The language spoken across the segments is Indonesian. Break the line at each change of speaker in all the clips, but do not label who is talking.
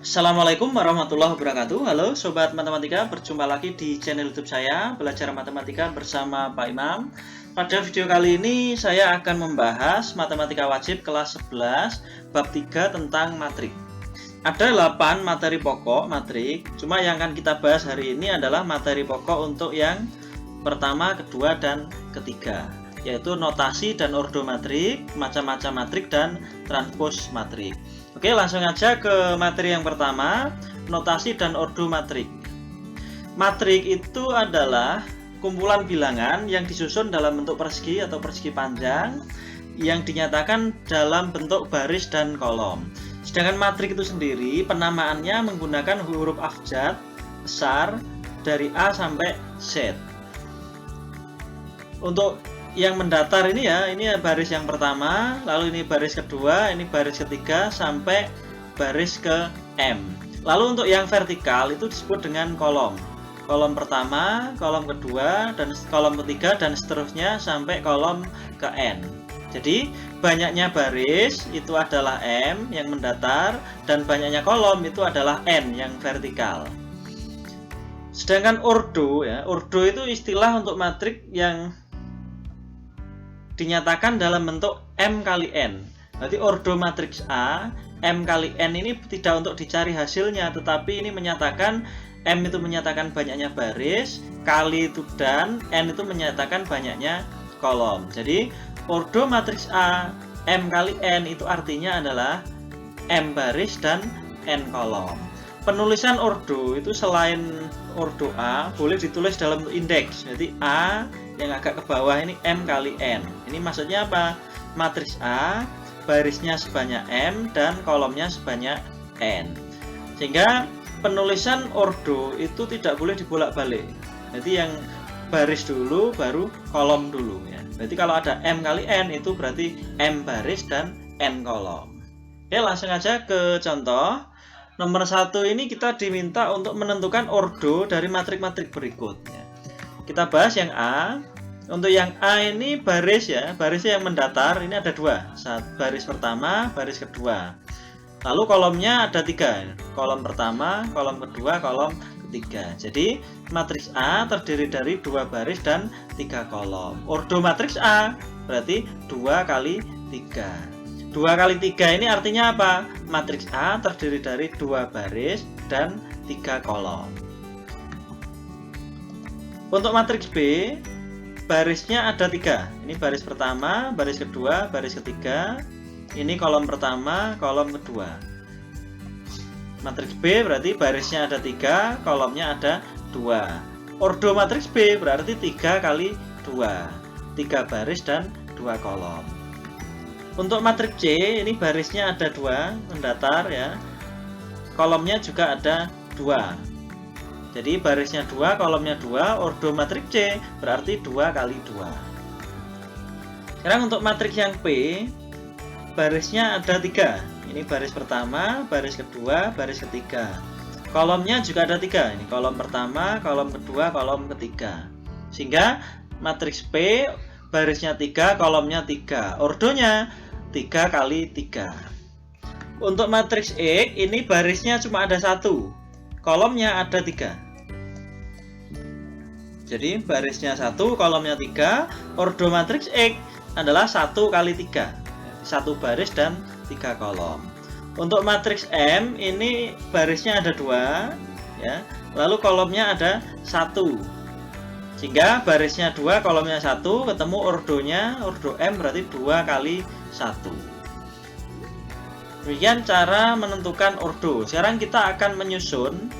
Assalamualaikum warahmatullahi wabarakatuh. Halo Sobat Matematika, berjumpa lagi di channel YouTube saya, Belajar Matematika bersama Pak Imam. Pada video kali ini saya akan membahas Matematika Wajib kelas 11, bab 3 tentang matrik. Ada 8 materi pokok matrik, cuma yang akan kita bahas hari ini adalah materi pokok untuk yang pertama, kedua, dan ketiga, yaitu notasi dan ordo matrik, macam-macam matrik, dan transpos matrik. Oke, langsung aja ke materi yang pertama, notasi dan ordo matrik. Matrik itu adalah kumpulan bilangan yang disusun dalam bentuk persegi atau persegi panjang yang dinyatakan dalam bentuk baris dan kolom. Sedangkan matrik itu sendiri penamaannya menggunakan huruf abjad besar dari A sampai Z. Untuk yang mendatar ini ya, ini baris yang pertama, lalu ini baris kedua, ini baris ketiga sampai baris ke M. Lalu untuk yang vertikal itu disebut dengan kolom. Kolom pertama, kolom kedua, dan kolom ketiga, dan seterusnya sampai kolom ke N. Jadi banyaknya baris itu adalah M yang mendatar, dan banyaknya kolom itu adalah N yang vertikal. Sedangkan ordo ya, ordo itu istilah untuk matrik yang dinyatakan dalam bentuk M kali N. Berarti ordo matriks A, M kali N ini tidak untuk dicari hasilnya, tetapi ini menyatakan M itu menyatakan banyaknya baris, kali itu dan, N itu menyatakan banyaknya kolom. Jadi ordo matriks A, M kali N itu artinya adalah M baris dan N kolom. Penulisan ordo itu selain ordo A boleh ditulis dalam bentuk indeks. Jadi A yang agak ke bawah ini M kali N. Ini maksudnya apa? Matriks A, barisnya sebanyak M dan kolomnya sebanyak N. Sehingga penulisan ordo itu tidak boleh dibolak-balik. Jadi yang baris dulu baru kolom dulu ya. Berarti kalau ada M kali N itu berarti M baris dan N kolom. Oke, langsung aja ke contoh. Nomor 1 ini kita diminta untuk menentukan ordo dari matrik-matrik berikutnya. Kita bahas yang A. Untuk yang A ini baris ya, barisnya yang mendatar ini ada dua, baris pertama, baris kedua. Lalu kolomnya ada 3, kolom pertama, kolom kedua, kolom ketiga. Jadi matriks A terdiri dari 2 baris dan 3 kolom. Ordo matriks A berarti 2 kali 3. 2 kali 3 ini artinya apa? Matriks A terdiri dari 2 baris dan 3 kolom. Untuk matriks B, barisnya ada 3. Ini baris pertama, baris kedua, baris ketiga. Ini kolom pertama, kolom kedua. Matriks B berarti barisnya ada 3, kolomnya ada 2. Ordo matriks B berarti 3 kali 2. 3 baris dan 2 kolom. Untuk matriks C, ini barisnya ada 2, mendatar ya. Kolomnya juga ada 2. Jadi barisnya 2, kolomnya 2, ordo matriks C berarti 2 kali 2. Sekarang untuk matriks yang P, barisnya ada 3. Ini baris pertama, baris kedua, baris ketiga. Kolomnya juga ada 3. Ini kolom pertama, kolom kedua, kolom ketiga. Sehingga matriks P barisnya 3, kolomnya 3. Ordonya 3 kali 3. Untuk matriks X ini barisnya cuma ada 1. Kolomnya ada 3. Jadi barisnya 1, kolomnya 3. Ordo matriks X adalah 1 kali 3. 1 baris dan 3 kolom. Untuk matriks M ini barisnya ada 2 ya. Lalu kolomnya ada 1. Sehingga barisnya 2, kolomnya 1, ketemu ordonya, ordo M berarti 2 kali 1. Demikian cara menentukan ordo. Sekarang kita akan menyusun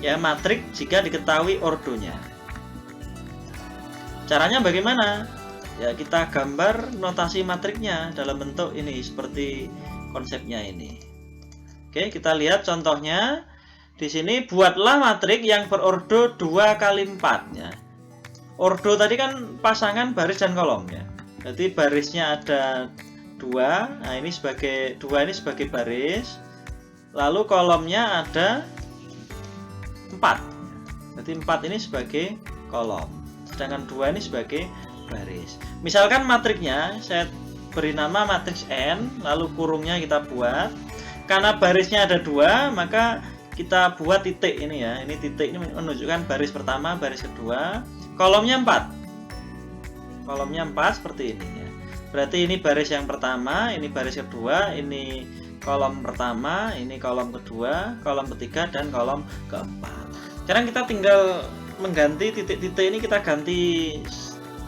ya matrik jika diketahui ordonya. Caranya bagaimana? Ya kita gambar notasi matriknya dalam bentuk ini seperti konsepnya ini. Oke, kita lihat contohnya. Di sini buatlah matrik yang berordo 2 kali 4 ya. Ordo tadi kan pasangan baris dan kolom ya. Jadi barisnya ada 2, nah ini sebagai 2 ini sebagai baris, lalu kolomnya ada 4. Berarti 4 ini sebagai kolom, sedangkan 2 ini sebagai baris. Misalkan matriknya saya beri nama matriks N, lalu kurungnya kita buat. karena barisnya ada 2, maka kita buat titik ini ya. Ini titik ini menunjukkan baris pertama, baris kedua. Kolomnya 4. Kolomnya 4 seperti ini ya. Berarti ini baris yang pertama, ini baris kedua, ini kolom pertama, ini kolom kedua, kolom ketiga, dan kolom keempat. Sekarang kita tinggal mengganti titik-titik ini, kita ganti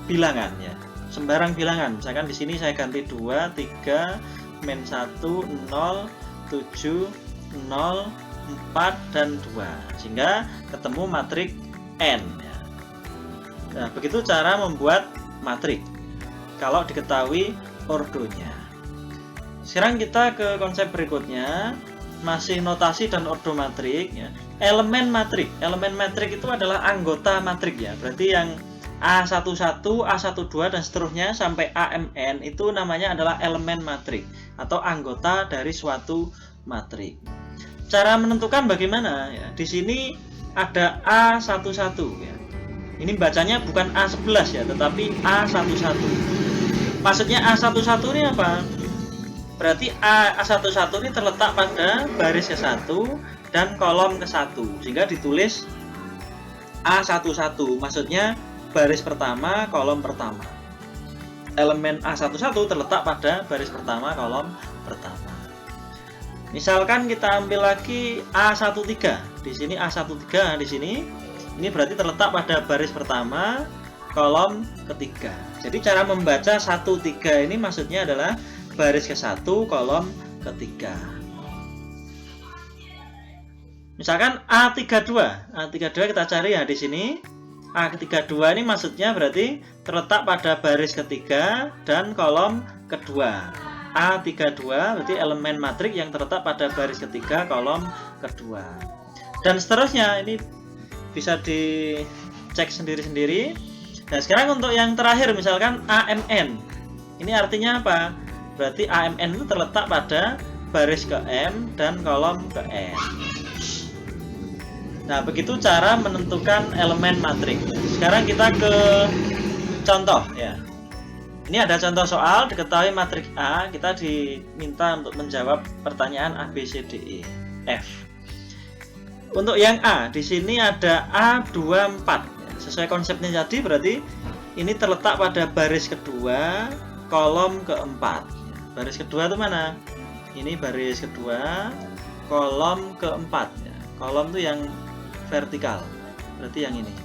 bilangan ya. Sembarang bilangan. Misalkan di sini saya ganti 2, 3, -1, 0, 7, 0, 4, dan 2, sehingga ketemu matriks N ya. Nah, begitu cara membuat matriks kalau diketahui ordonya. Sekarang kita ke konsep berikutnya, masih notasi dan ordo matriks ya. Elemen matriks. Elemen matriks itu adalah anggota matriks ya. Berarti yang A11, A12, dan seterusnya sampai AMN itu namanya adalah elemen matriks atau anggota dari suatu matriks. Cara menentukan bagaimana ya? Di sini ada A11 ya. Ini bacanya bukan A11 ya, tetapi A11. Maksudnya A11 ini apa? Berarti A11 ini terletak pada baris ke-1 dan kolom ke-1, sehingga ditulis A11. Maksudnya baris pertama, kolom pertama. Elemen A11 terletak pada baris pertama, kolom pertama. Misalkan kita ambil lagi A13. Di sini A13 di sini. Ini berarti terletak pada baris pertama, kolom ketiga. Jadi cara membaca 13 ini maksudnya adalah baris ke-1, kolom ketiga. Misalkan A32. A32 kita cari ya di sini. A32 ini maksudnya berarti terletak pada baris ketiga dan kolom kedua. A32 berarti elemen matriks yang terletak pada baris ketiga, kolom kedua. Dan seterusnya, ini bisa dicek sendiri-sendiri. Nah, sekarang untuk yang terakhir misalkan AMN. Ini artinya apa? Berarti AMN itu terletak pada baris ke M dan kolom ke N. Nah, begitu cara menentukan elemen matriks. Sekarang kita ke contoh ya. Ini ada contoh soal, diketahui matriks A, kita diminta untuk menjawab pertanyaan A, B, C, D, E, F. Untuk yang A, di sini ada A24. Sesuai konsepnya tadi, berarti ini terletak pada baris kedua, kolom keempat. Baris kedua itu mana? Ini baris kedua, kolom keempat. Kolom itu yang vertikal, berarti yang ini.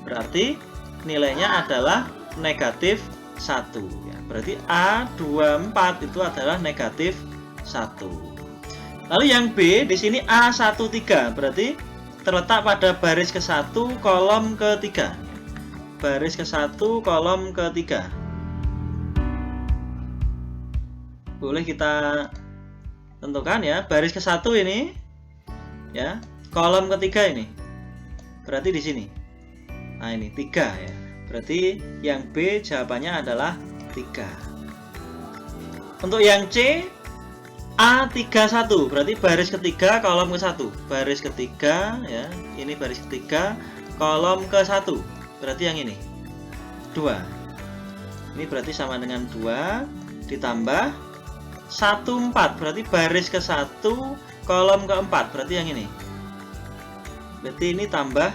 Berarti nilainya adalah negatif 1 ya. Berarti A24 itu adalah negatif 1. Lalu yang B di sini A13 berarti terletak pada baris ke-1 kolom ke-3. Baris ke-1 kolom ke-3. Boleh kita tentukan ya, baris ke-1 ini ya, kolom ketiga ini. Berarti di sini. Nah, ini 3 ya. Berarti yang B jawabannya adalah 3. Untuk yang C A31 berarti baris ketiga kolom ke-1. Baris ketiga ya, ini baris ketiga kolom ke-1. Berarti yang ini 2. Ini berarti sama dengan 2 ditambah 14. Berarti baris ke-1 kolom ke-4. Berarti yang ini. Berarti ini tambah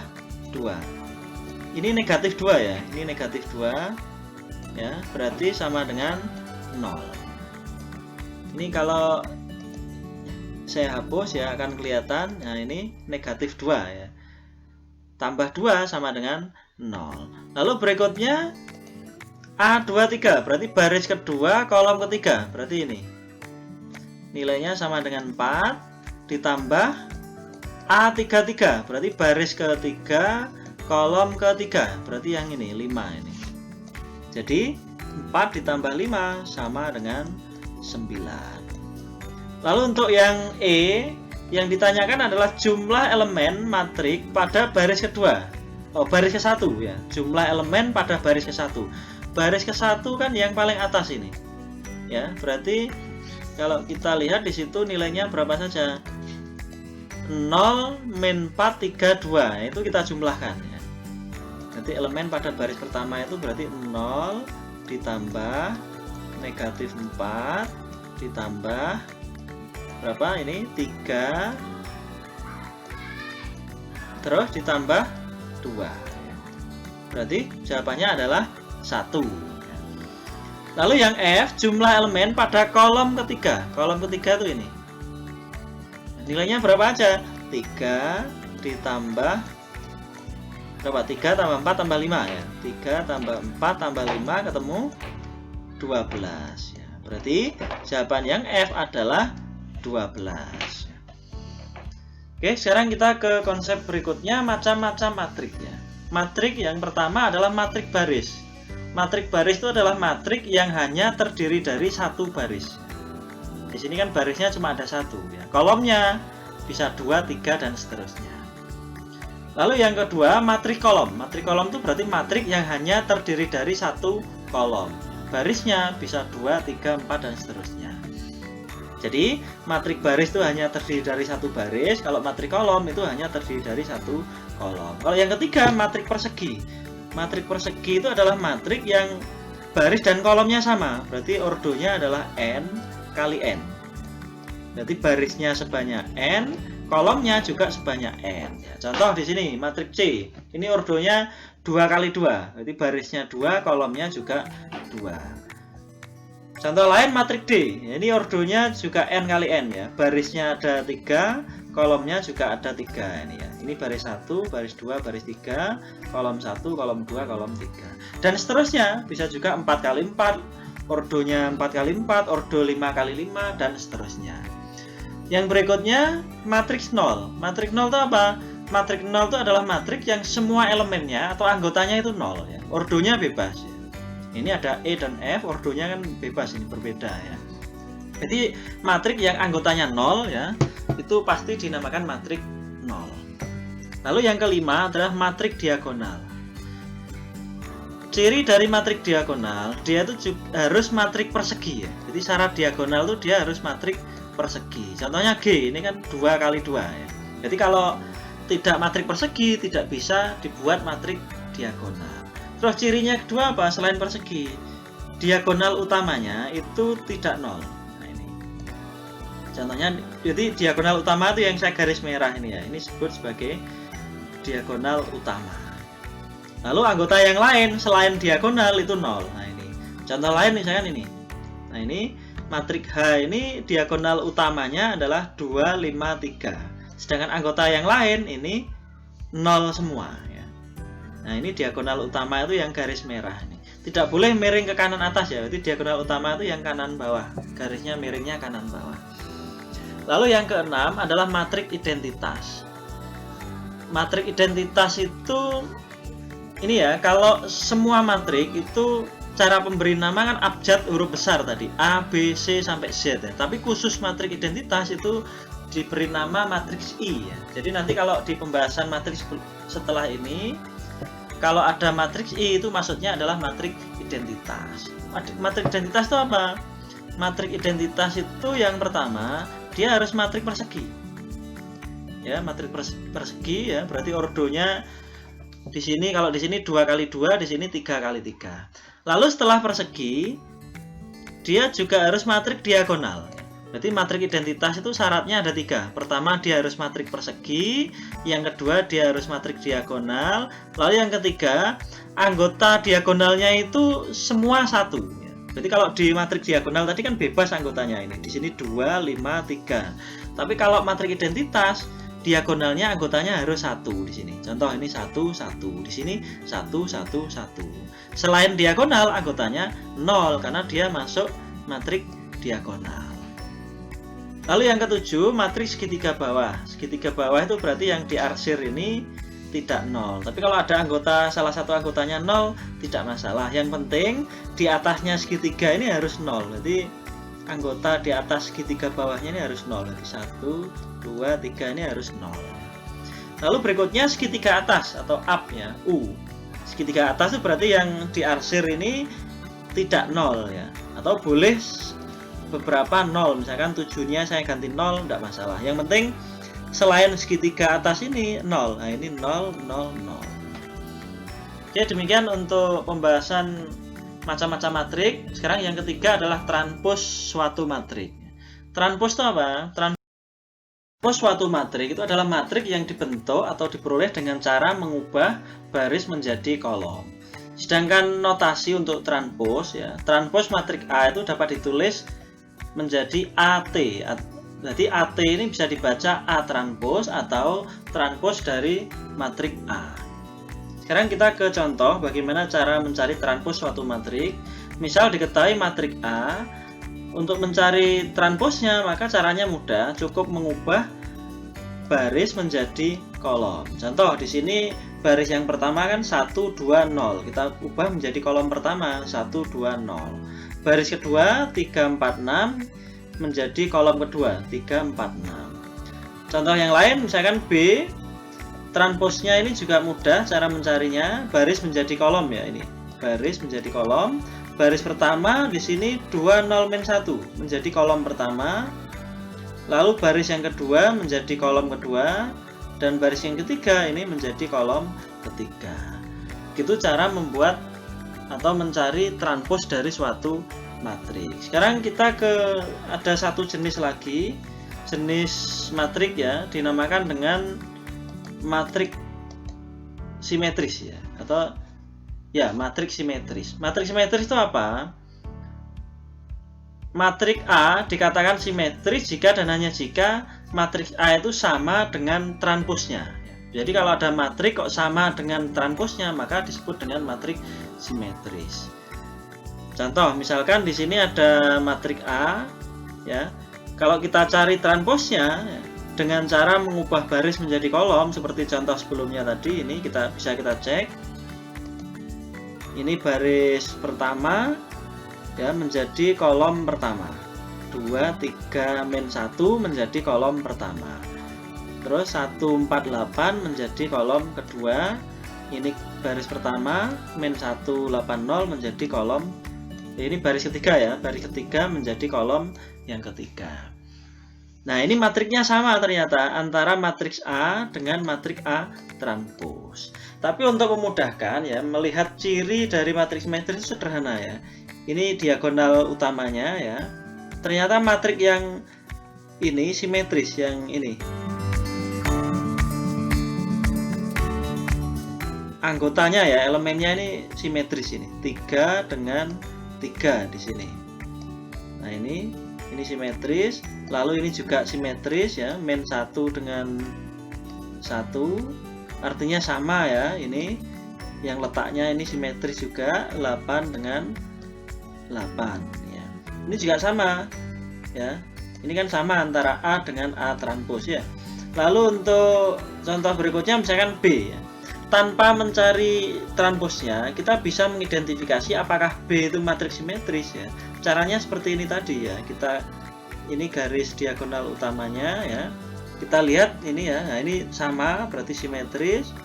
2. Ini negatif 2 ya, ini negatif 2 ya, berarti sama dengan 0. Ini kalau saya hapus ya akan kelihatan. Nah, ini negatif 2 ya, tambah 2 sama dengan 0. Lalu berikutnya A23 berarti baris kedua kolom ketiga. Berarti ini nilainya sama dengan 4 ditambah A33 berarti baris ketiga kolom ketiga, berarti yang ini 5 ini. Jadi 4 ditambah 5 sama dengan 9. Lalu untuk yang E, yang ditanyakan adalah jumlah elemen matriks pada baris kedua. Oh, baris ke-1 ya. Jumlah elemen pada baris ke-1. Baris ke-1 kan yang paling atas ini. Ya, berarti kalau kita lihat di situ nilainya berapa saja? 0, -4, 3, 2. Itu kita jumlahkan ya. Nanti elemen pada baris pertama itu berarti 0 ditambah negatif 4 ditambah berapa ini? 3 terus ditambah 2. Berarti jawabannya adalah 1. Lalu yang F, jumlah elemen pada kolom ketiga. Kolom ketiga tuh ini. Nilainya berapa aja? 3 ditambah berapa? 3 tambah 4 tambah 5 ya. 3 tambah 4 tambah 5 ketemu 12 ya. Berarti jawaban yang F adalah 12. Oke, sekarang kita ke konsep berikutnya, macam-macam matrik ya. Matrik yang pertama adalah matrik baris. Matrik baris itu adalah matrik yang hanya terdiri dari satu baris. Di sini kan barisnya cuma ada satu ya. Kolomnya bisa 2, 3 dan seterusnya. Lalu yang kedua, matrik kolom. Matrik kolom itu berarti matrik yang hanya terdiri dari satu kolom. Barisnya bisa 2, 3, 4 dan seterusnya. Jadi matrik baris itu hanya terdiri dari satu baris. Kalau matrik kolom itu hanya terdiri dari satu kolom. Kalau yang ketiga, matrik persegi. Matrik persegi itu adalah matrik yang baris dan kolomnya sama. Berarti ordonya adalah n kali n. Berarti barisnya sebanyak n, kolomnya juga sebanyak n. Ya, contoh di sini matrik C. Ini ordonya 2 kali 2. Berarti barisnya 2, kolomnya juga 2. Contoh lain matrik D. Ini ordonya juga n kali n ya. Barisnya ada 3, kolomnya juga ada 3 ini ya. Ini baris 1, baris 2, baris 3, kolom 1, kolom 2, kolom 3. Dan seterusnya, bisa juga 4 kali 4, ordonya 4 kali 4, ordo 5 kali 5 dan seterusnya. Yang berikutnya matriks 0. Matriks 0 itu apa? Matriks 0 itu adalah matriks yang semua elemennya atau anggotanya itu 0 ya. Ordonya bebas ya. Ini ada E dan F, ordonya kan bebas, ini berbeda ya. Jadi matrik yang anggotanya 0 ya, itu pasti dinamakan matrik 0. Lalu yang kelima adalah matrik diagonal. Ciri dari matrik diagonal, dia itu harus matrik persegi ya. Jadi syarat diagonal itu dia harus matrik persegi. Contohnya G, ini kan 2 kali 2 ya. Jadi kalau tidak matrik persegi, tidak bisa dibuat matrik diagonal. Terus cirinya kedua apa? Selain persegi, diagonal utamanya itu tidak 0. Nah ini. Contohnya, jadi diagonal utama itu yang saya garis merah ini ya. Ini disebut sebagai diagonal utama. Lalu anggota yang lain selain diagonal itu 0. Nah ini. Contoh lain misalkan ini. Nah ini matrik H ini diagonal utamanya adalah 2, 5, 3. Sedangkan anggota yang lain ini 0 semua. Nah ini diagonal utama itu yang garis merah ini. Tidak boleh miring ke kanan atas ya. Jadi diagonal utama itu yang kanan bawah. Garisnya miringnya kanan bawah. Lalu yang keenam adalah matrik identitas. Matrik identitas itu ini ya, kalau semua matrik itu cara pemberi nama kan abjad huruf besar tadi, A, B, C sampai Z ya. Tapi khusus matrik identitas itu diberi nama matriks I ya. Jadi nanti kalau di pembahasan matriks setelah ini, kalau ada matriks I itu maksudnya adalah matrik identitas. Matrik identitas itu apa? Matrik identitas itu yang pertama, dia harus matrik persegi. Ya, matrik persegi ya, berarti ordonya di sini, kalau di sini 2 kali 2, di sini 3 kali 3. Lalu setelah persegi, dia juga harus matrik diagonal. Berarti matrik identitas itu syaratnya ada 3. Pertama, dia harus matrik persegi. Yang kedua, dia harus matrik diagonal. Lalu yang ketiga, anggota diagonalnya itu semua 1. Jadi kalau di matrik diagonal tadi kan bebas anggotanya ini. Di sini 2, 5, 3. Tapi kalau matrik identitas, diagonalnya anggotanya harus 1 di sini. Contoh ini 1, 1. Di sini 1, 1, 1. Selain diagonal, anggotanya 0 karena dia masuk matrik diagonal. Lalu yang ketujuh, matriks segitiga bawah. Segitiga bawah itu berarti yang diarsir ini tidak 0. Tapi kalau ada anggota, salah satu anggotanya 0, tidak masalah. Yang penting di atasnya segitiga ini harus 0. Jadi anggota di atas segitiga bawahnya ini harus 0. Jadi 1, 2, 3 ini harus 0. Lalu berikutnya segitiga atas atau up ya, U. Segitiga atas itu berarti yang diarsir ini tidak 0 ya. Atau boleh beberapa 0, misalkan 7-nya saya ganti 0, tidak masalah. Yang penting selain segitiga atas ini 0. Nah ini 0, 0, 0. Oke, demikian untuk pembahasan macam-macam matrik. Sekarang yang ketiga adalah transpos suatu matrik. Transpos itu apa? Transpos suatu matrik itu adalah matrik yang dibentuk atau diperoleh dengan cara mengubah baris menjadi kolom. Sedangkan notasi untuk transpos ya, transpos matrik A itu dapat ditulis menjadi AT. Jadi AT ini bisa dibaca A transpos atau transpos dari matrik A. Sekarang kita ke contoh bagaimana cara mencari transpos suatu matrik. Misal diketahui matrik A, untuk mencari transposnya maka caranya mudah, cukup mengubah baris menjadi kolom. Contoh di sini baris yang pertama kan 1 2 0. Kita ubah menjadi kolom pertama 1 2 0. Baris kedua 3 4 6 menjadi kolom kedua 3 4 6. Contoh yang lain misalkan B, transposnya ini juga mudah cara mencarinya, baris menjadi kolom ya ini. Baris menjadi kolom. Baris pertama di sini 2 0 1 menjadi kolom pertama. Lalu baris yang kedua menjadi kolom kedua dan baris yang ketiga ini menjadi kolom ketiga. Gitu cara membuat atau mencari transpos dari suatu matrik. Sekarang kita ada satu jenis lagi, jenis matrik ya, dinamakan dengan matrik simetris ya, atau ya matrik simetris. Matrik simetris itu apa? Matrik A dikatakan simetris jika dan hanya jika matrik A itu sama dengan transposnya. Jadi kalau ada matrik kok sama dengan transposnya maka disebut dengan matrik simetris. Contoh, misalkan di sini ada matrik A, ya. Kalau kita cari transposnya dengan cara mengubah baris menjadi kolom seperti contoh sebelumnya tadi, ini bisa kita cek. Ini baris pertama, ya menjadi kolom pertama. 2 3 -1 menjadi kolom pertama. Terus 1 4 8 menjadi kolom kedua. Ini baris pertama, -1 8 0 menjadi kolom. Ini baris ketiga ya, baris ketiga menjadi kolom yang ketiga. Nah ini matriknya sama ternyata antara matriks A dengan matrik A transpos. Tapi untuk memudahkan ya, melihat ciri dari matriks simetris itu sederhana ya. Ini diagonal utamanya ya. Ternyata matrik yang ini simetris, yang ini. Anggotanya ya, elemennya ini simetris ini. 3 dengan 3 di sini. Nah, ini simetris, lalu ini juga simetris ya, -1 dengan 1. Artinya sama ya, ini yang letaknya ini simetris juga, 8 dengan 8 ya. Ini juga sama ya. Ini kan sama antara A dengan A transpos ya. Lalu untuk contoh berikutnya misalkan B ya. Tanpa mencari transposnya, kita bisa mengidentifikasi apakah B itu matriks simetris ya. Caranya seperti ini tadi ya. Ini garis diagonal utamanya ya. Kita lihat ini ya. Nah, ini sama berarti simetris.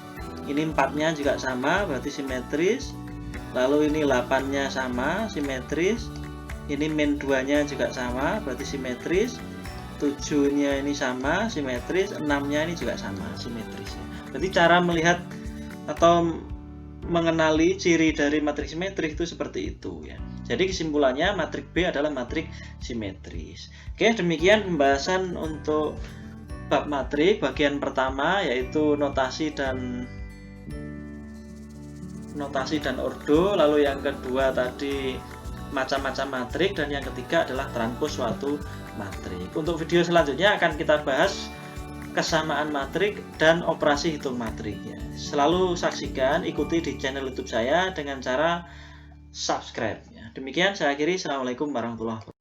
Ini 4-nya juga sama berarti simetris. Lalu ini 8-nya sama simetris. Ini -2-nya juga sama berarti simetris. 7-nya ini sama simetris. 6-nya ini juga sama simetris. Berarti cara melihat atau mengenali ciri dari matrik simetris itu seperti itu ya. Jadi kesimpulannya matrik B adalah matrik simetris. Oke, demikian pembahasan untuk bab matrik bagian pertama, yaitu notasi dan ordo. Lalu yang kedua tadi macam-macam matrik, dan yang ketiga adalah transpos suatu matrik. Untuk video selanjutnya akan kita bahas kesamaan matrik dan operasi hitung matrik ya. Selalu saksikan, ikuti di channel YouTube saya dengan cara subscribe ya. Demikian saya akhiri. Assalamualaikum warahmatullahi wabarakatuh.